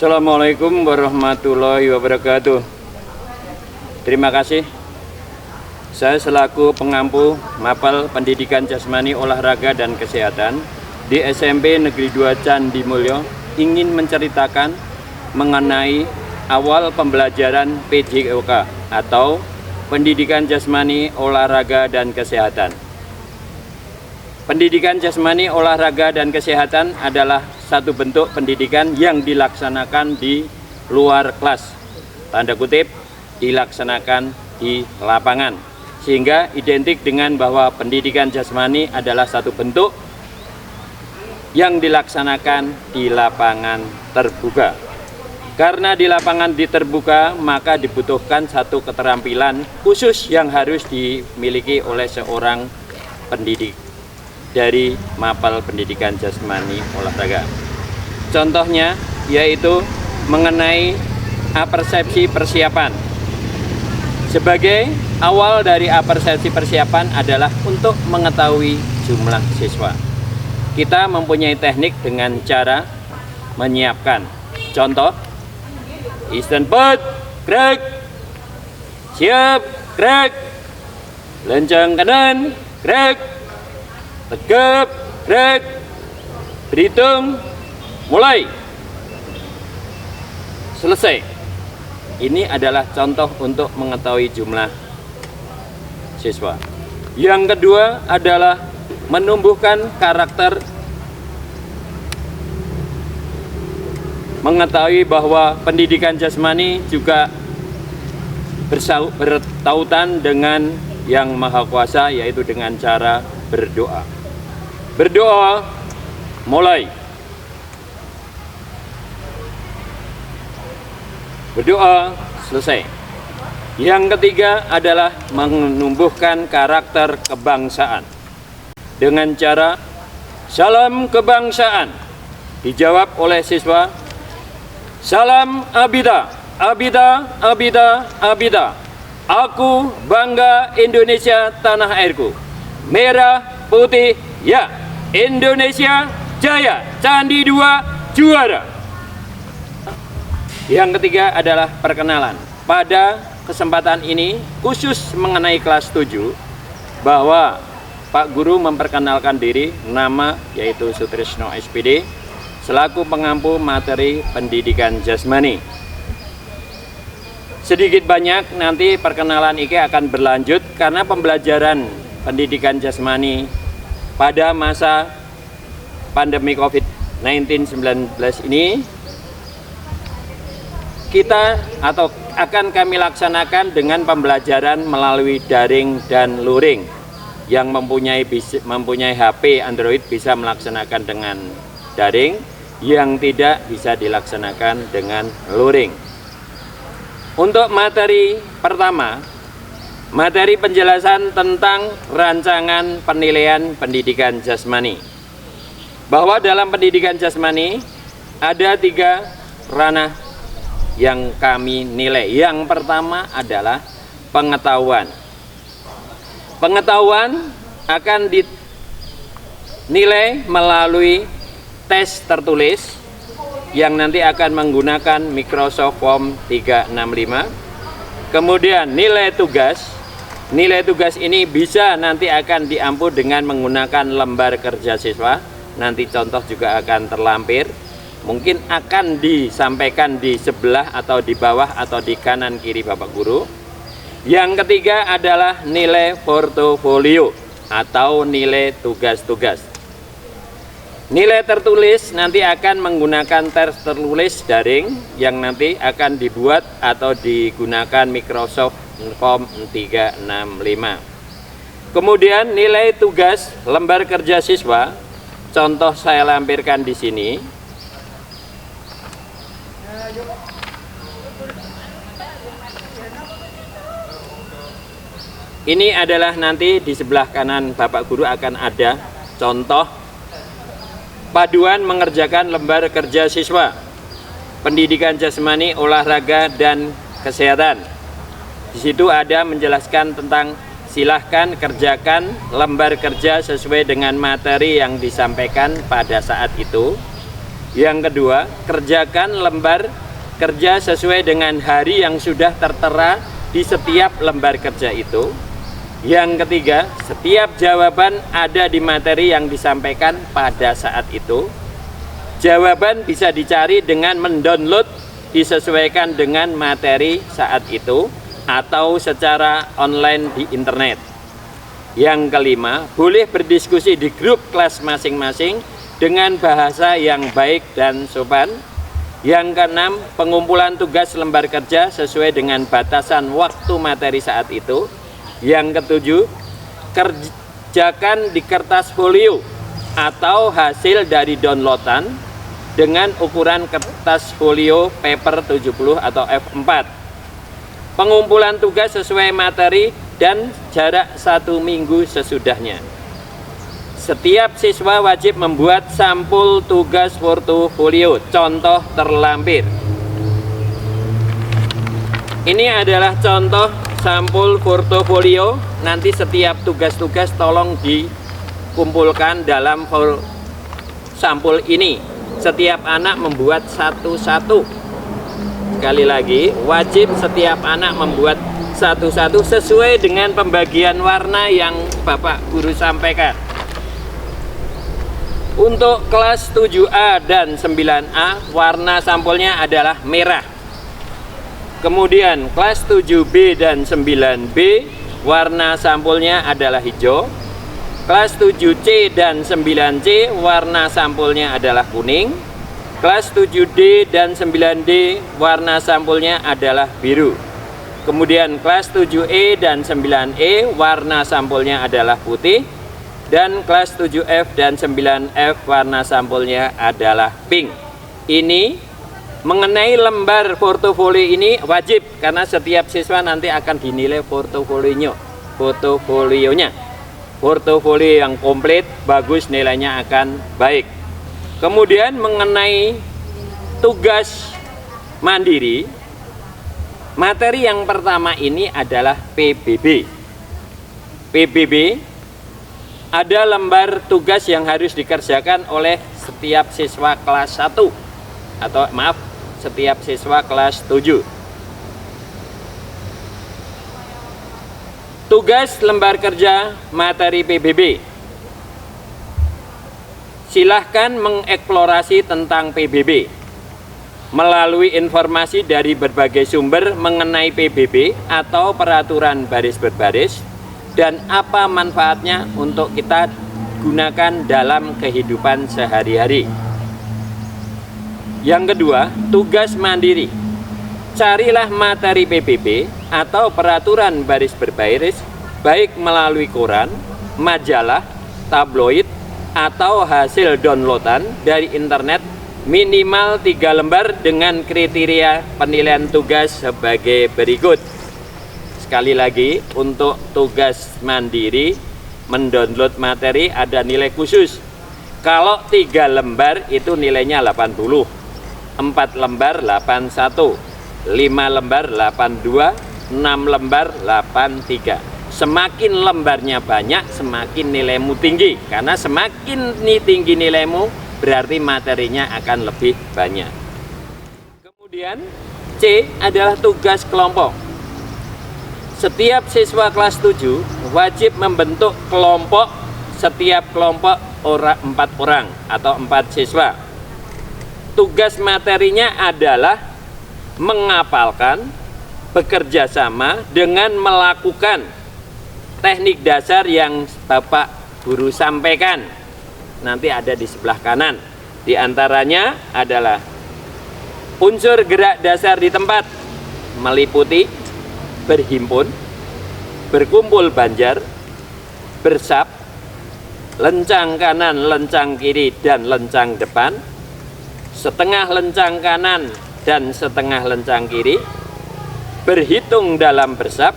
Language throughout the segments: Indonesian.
Assalamualaikum warahmatullahi wabarakatuh. Terima kasih. Saya selaku pengampu Mapel Pendidikan Jasmani Olahraga dan Kesehatan di SMP Negeri 2 Candi Mulyo ingin menceritakan mengenai awal pembelajaran PJOK atau Pendidikan Jasmani Olahraga dan Kesehatan. Pendidikan Jasmani Olahraga dan Kesehatan adalah satu bentuk pendidikan yang dilaksanakan di luar kelas, tanda kutip dilaksanakan di lapangan, sehingga identik dengan bahwa pendidikan jasmani adalah satu bentuk yang dilaksanakan di lapangan terbuka. Karena di lapangan terbuka, maka dibutuhkan satu keterampilan khusus yang harus dimiliki oleh seorang pendidik dari Mapel Pendidikan Jasmani Olahraga. Contohnya yaitu mengenai apersepsi persiapan. Sebagai awal dari apersepsi persiapan adalah untuk mengetahui jumlah siswa. Kita mempunyai teknik dengan cara menyiapkan. Contoh, isten put, gerak, siap, gerak, lencang kanan, gerak, tegap, gerak, berhitung, mulai, selesai. Ini adalah contoh untuk mengetahui jumlah siswa. Yang kedua adalah menumbuhkan karakter, mengetahui bahwa pendidikan jasmani juga bertautan dengan Yang Maha Kuasa, yaitu dengan cara berdoa. Berdoa, mulai. Berdoa, selesai. Yang ketiga adalah menumbuhkan karakter kebangsaan dengan cara salam kebangsaan. Dijawab oleh siswa, salam Abida, Abida, Abida, Abida. Aku bangga Indonesia tanah airku. Merah, putih, ya. Indonesia jaya, Candi 2 juara. Yang ketiga adalah perkenalan. Pada kesempatan ini khusus mengenai kelas 7 bahwa Pak Guru memperkenalkan diri, nama yaitu Sutrisno SPD selaku pengampu materi pendidikan jasmani. Sedikit banyak nanti perkenalan ini akan berlanjut karena pembelajaran pendidikan jasmani pada masa pandemi COVID-19 ini kita atau akan kami laksanakan dengan pembelajaran melalui daring dan luring. Yang mempunyai HP Android bisa melaksanakan dengan daring, yang tidak bisa dilaksanakan dengan luring. Untuk materi pertama, materi penjelasan tentang rancangan penilaian pendidikan jasmani. Bahwa dalam pendidikan jasmani ada 3 ranah yang kami nilai. Yang pertama adalah pengetahuan. Pengetahuan akan dinilai melalui tes tertulis yang nanti akan menggunakan Microsoft Form 365. Kemudian nilai tugas. Nilai tugas ini bisa nanti akan diampu dengan menggunakan lembar kerja siswa. Nanti contoh juga akan terlampir. Mungkin akan disampaikan di sebelah atau di bawah atau di kanan kiri Bapak Guru. Yang ketiga adalah nilai portofolio atau nilai tugas-tugas. Nilai tertulis nanti akan menggunakan tes tertulis daring yang nanti akan dibuat atau digunakan Microsoft Form 365. Kemudian nilai tugas lembar kerja siswa, contoh saya lampirkan di sini. Ini adalah nanti di sebelah kanan Bapak Guru akan ada contoh paduan mengerjakan lembar kerja siswa pendidikan jasmani, olahraga, dan kesehatan. Di situ ada menjelaskan tentang silahkan kerjakan lembar kerja sesuai dengan materi yang disampaikan pada saat itu. Yang kedua, kerjakan lembar kerja sesuai dengan hari yang sudah tertera di setiap lembar kerja itu. Yang ketiga, setiap jawaban ada di materi yang disampaikan pada saat itu. Jawaban bisa dicari dengan mendownload, disesuaikan dengan materi saat itu, atau secara online di internet. Yang kelima, boleh berdiskusi di grup kelas masing-masing dengan bahasa yang baik dan sopan. Yang keenam, pengumpulan tugas lembar kerja sesuai dengan batasan waktu materi saat itu. Yang ketujuh, kerjakan di kertas folio atau hasil dari downloadan dengan ukuran kertas folio paper 70 atau F4. Pengumpulan tugas sesuai materi dan jarak 1 minggu sesudahnya. Setiap siswa wajib membuat sampul tugas portofolio, contoh terlampir. Ini adalah contoh sampul portofolio. Nanti setiap tugas-tugas tolong dikumpulkan dalam sampul ini. Setiap anak membuat satu-satu. Sekali lagi, wajib setiap anak membuat satu-satu sesuai dengan pembagian warna yang Bapak Guru sampaikan. Untuk kelas 7A dan 9A, warna sampulnya adalah merah. Kemudian kelas 7B dan 9B, warna sampulnya adalah hijau. Kelas 7C dan 9C, warna sampulnya adalah kuning. Kelas 7D dan 9D, warna sampulnya adalah biru. Kemudian kelas 7E dan 9E, warna sampulnya adalah putih. Dan kelas 7F dan 9F, warna sampulnya adalah pink. Ini mengenai lembar portofolio ini wajib, karena setiap siswa nanti akan dinilai portofolionya. Portofolio yang komplit, bagus, nilainya akan baik. Kemudian mengenai tugas mandiri, materi yang pertama ini adalah PBB. PBB ada lembar tugas yang harus dikerjakan oleh setiap siswa kelas 1 atau maaf, setiap siswa kelas 7. Tugas lembar kerja materi PBB. Silahkan mengeksplorasi tentang PBB melalui informasi dari berbagai sumber mengenai PBB atau peraturan baris berbaris, dan apa manfaatnya untuk kita gunakan dalam kehidupan sehari-hari. Yang kedua, tugas mandiri. Carilah materi PBB atau peraturan baris berbaris, baik melalui koran, majalah, tabloid, atau hasil downloadan dari internet, minimal 3 lembar dengan kriteria penilaian tugas sebagai berikut. Sekali lagi, untuk tugas mandiri, mendownload materi ada nilai khusus. Kalau 3 lembar itu nilainya 80, 4 lembar 81, 5 lembar 82, 6 lembar 83. Semakin lembarnya banyak, semakin nilaimu tinggi. Karena semakin tinggi nilaimu, berarti materinya akan lebih banyak. Kemudian C adalah tugas kelompok. Setiap siswa kelas 7 wajib membentuk kelompok, setiap kelompok 4 orang atau 4 siswa. Tugas materinya adalah menghafalkan, bekerja sama dengan melakukan teknik dasar yang Bapak Guru sampaikan. Nanti ada di sebelah kanan. Di antaranya adalah unsur gerak dasar di tempat, meliputi berhimpun, berkumpul banjar, bersap, lencang kanan, lencang kiri, dan lencang depan, setengah lencang kanan dan setengah lencang kiri, berhitung dalam bersap,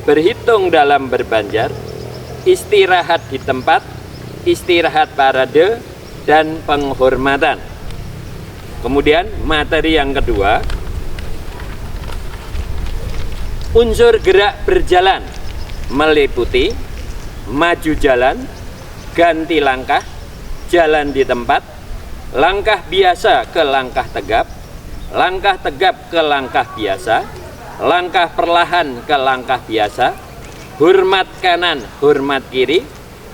berhitung dalam berbanjar, istirahat di tempat, istirahat parade, dan penghormatan. Kemudian materi yang kedua, unsur gerak berjalan, meliputi maju jalan, ganti langkah, jalan di tempat, langkah biasa ke langkah tegap ke langkah biasa, langkah perlahan ke langkah biasa, hormat kanan, hormat kiri,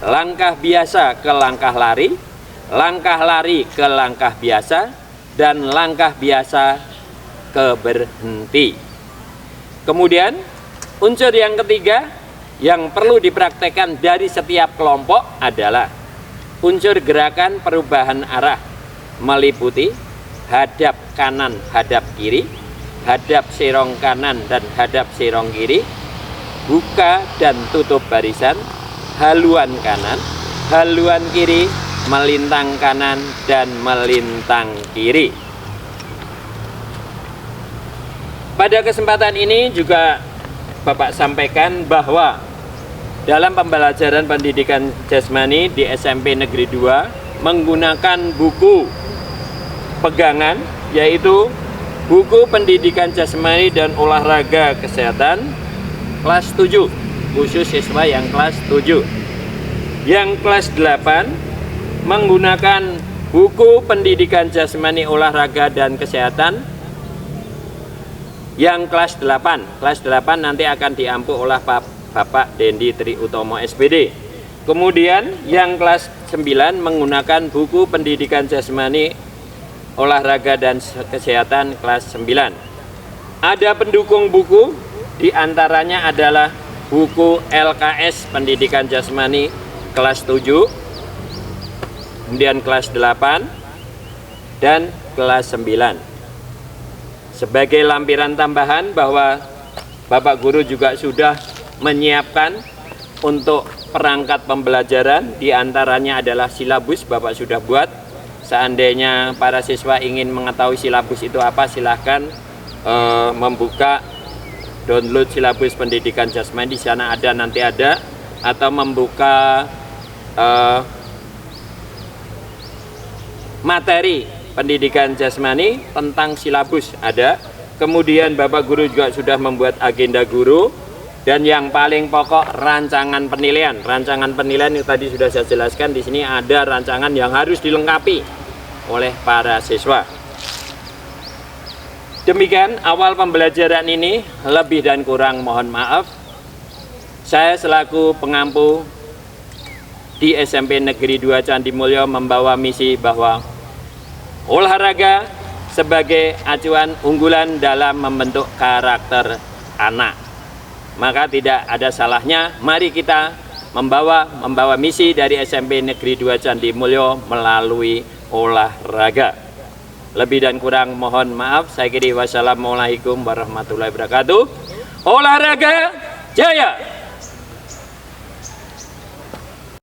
langkah biasa ke langkah lari ke langkah biasa, dan langkah biasa ke berhenti. Kemudian unsur yang ketiga yang perlu dipraktekkan dari setiap kelompok adalah unsur gerakan perubahan arah, meliputi hadap kanan, hadap kiri, hadap serong kanan dan hadap serong kiri, buka dan tutup barisan, haluan kanan, haluan kiri, melintang kanan dan melintang kiri. Pada kesempatan ini juga Bapak sampaikan bahwa dalam pembelajaran pendidikan jasmani di SMP Negeri 2 menggunakan buku pegangan, yaitu buku pendidikan jasmani dan olahraga kesehatan kelas 7, khusus siswa yang kelas 7. Yang kelas 8 menggunakan buku pendidikan jasmani olahraga dan kesehatan yang kelas 8. Kelas 8 nanti akan diampu oleh Bapak Dendi Tri Utomo SPD. Kemudian yang kelas 9 menggunakan buku pendidikan jasmani olahraga dan kesehatan kelas 9. Ada pendukung buku, diantaranya adalah buku LKS pendidikan jasmani kelas 7, kemudian kelas 8 dan kelas 9. Sebagai lampiran tambahan bahwa Bapak Guru juga sudah menyiapkan untuk perangkat pembelajaran, diantaranya adalah silabus Bapak sudah buat. Seandainya para siswa ingin mengetahui silabus itu apa, silahkan membuka download silabus pendidikan jasmani, di sana ada, nanti ada, atau membuka materi pendidikan jasmani tentang silabus ada. Kemudian Bapak Guru juga sudah membuat agenda guru, dan yang paling pokok rancangan penilaian. Rancangan penilaian yang tadi sudah saya jelaskan, di sini ada rancangan yang harus dilengkapi oleh para siswa. Demikian awal pembelajaran ini, lebih dan kurang mohon maaf. Saya selaku pengampu di SMP Negeri 2 Candi Mulyo membawa misi bahwa olahraga sebagai acuan unggulan dalam membentuk karakter anak. Maka tidak ada salahnya mari kita membawa misi dari SMP Negeri 2 Candi Mulyo melalui olahraga. Lebih dan kurang mohon maaf. Saya kira wassalamualaikum warahmatullahi wabarakatuh. Olahraga jaya!